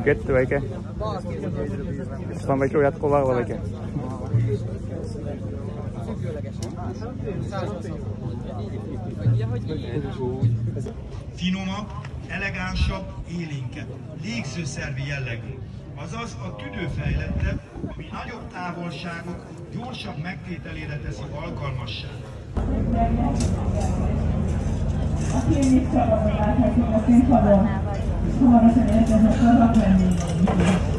Kettő väike. Ezt van väike jatkolla vai väike? Finomabb, elegánsabb, élénkebb, légzőszervi jellegű. Azaz a tüdő fejlettebb, ami nagyobb távolságok gyorsabb megtételére teszi alkalmassá. A filmét csapatban láthatjuk a színpadon, és hamarosan érkeznek azok vendégeink.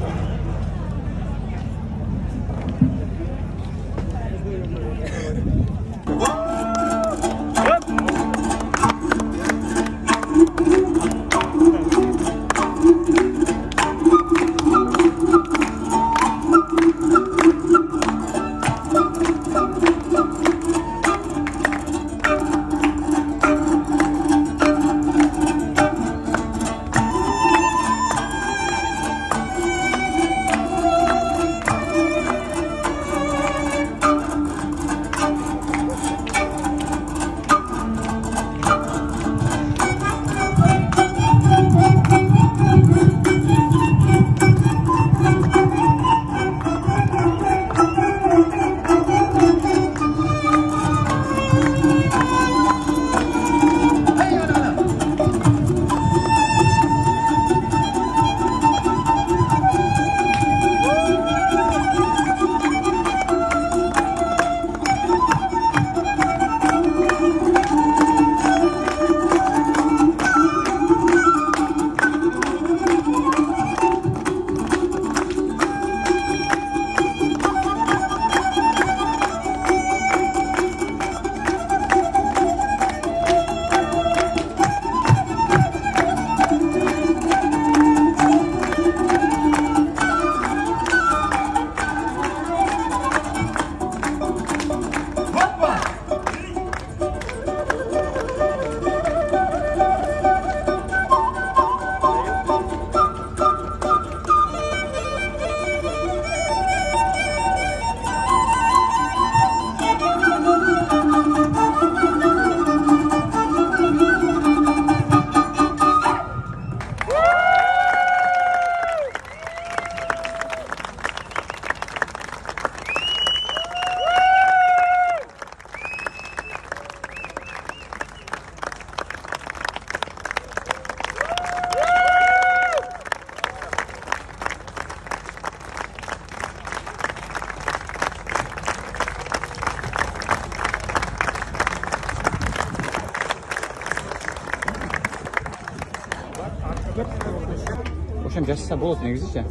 Ошен жасаса болот негизичи.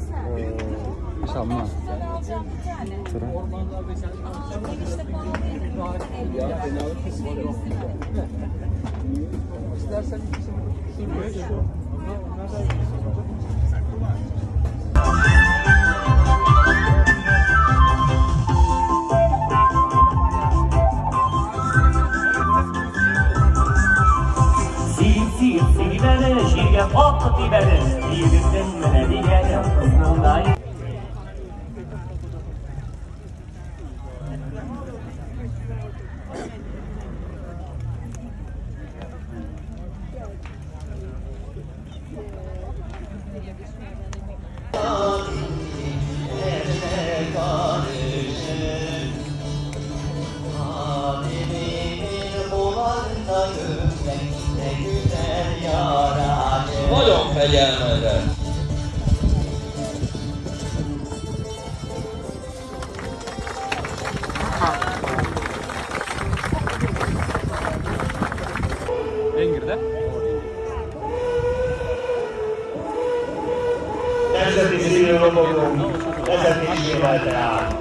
Мисалы мына. Nagyon fegyelmezett. Engirde? Nemzeti színlobogó, vezetésével tehát.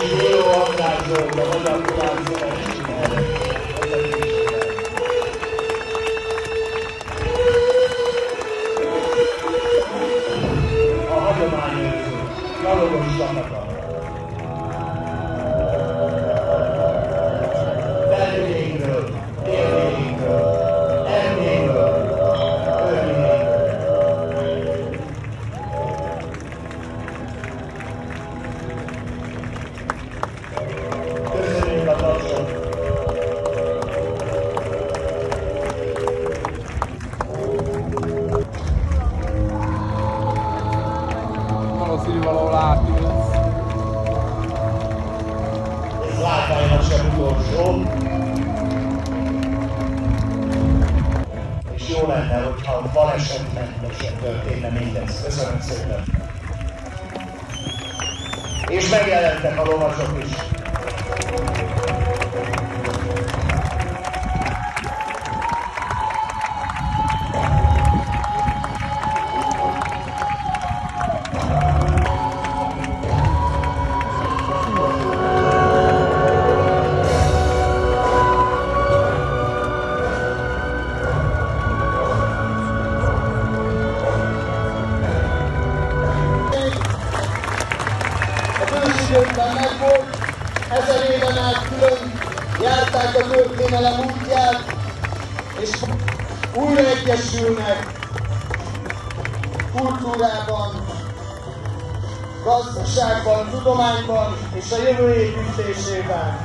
És Zéló András Zsolt, a Magyar Kulár Szövetség a hagyományőrző, gyalogos csapata. Felvidékről, délvidékről, Erdélyből, Örményből. Köszönjük a tapsot! És jó lenne, hogyha balesetmentesen történne mindez. Köszönöm szépen. És megjelentek a lovasok is. Időkben megvolt, 1000 éven át külön járták a történelem útját, és újra egyesülnek kultúrában, gazdaságban, tudományban és a jövő építésében.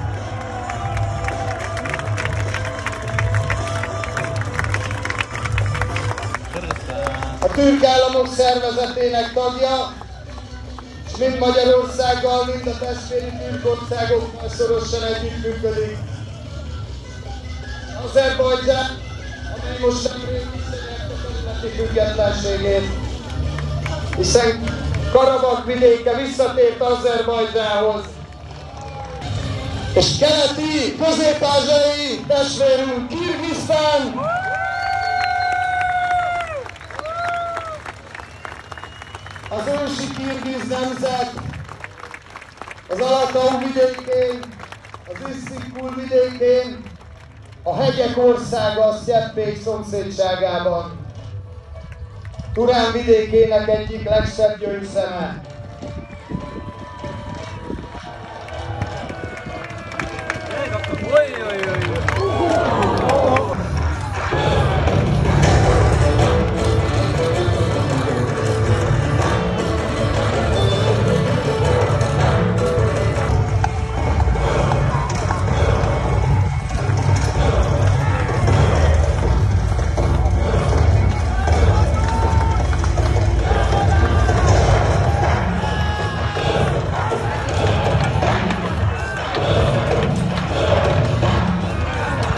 A Türk Államok Szervezetének tagja, és mind Magyarországgal, mind a testvéri türk országokkal szorosan együttműködik. Azerbajdzsán, amely most nemrég visszanyerte területi függetlenségét, hiszen Karabakh vidéke visszatért Azerbajdzsánhoz. És keleti, közép-ázsiai testvérünk Kirgisztán, az ősi kirgiz nemzet az Alatau vidékén, az Isztambul vidékén, a hegyek országa a Sztyeppék szomszédságában, Turán vidékének egyik legszebb gyöngyszeme.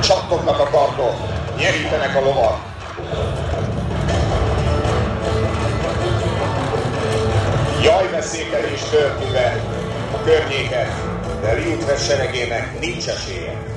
Csattognak a kardok, nyerítenek a lovak. Jajveszékelés törti be a környéket, de Riut hadseregének nincs esélye.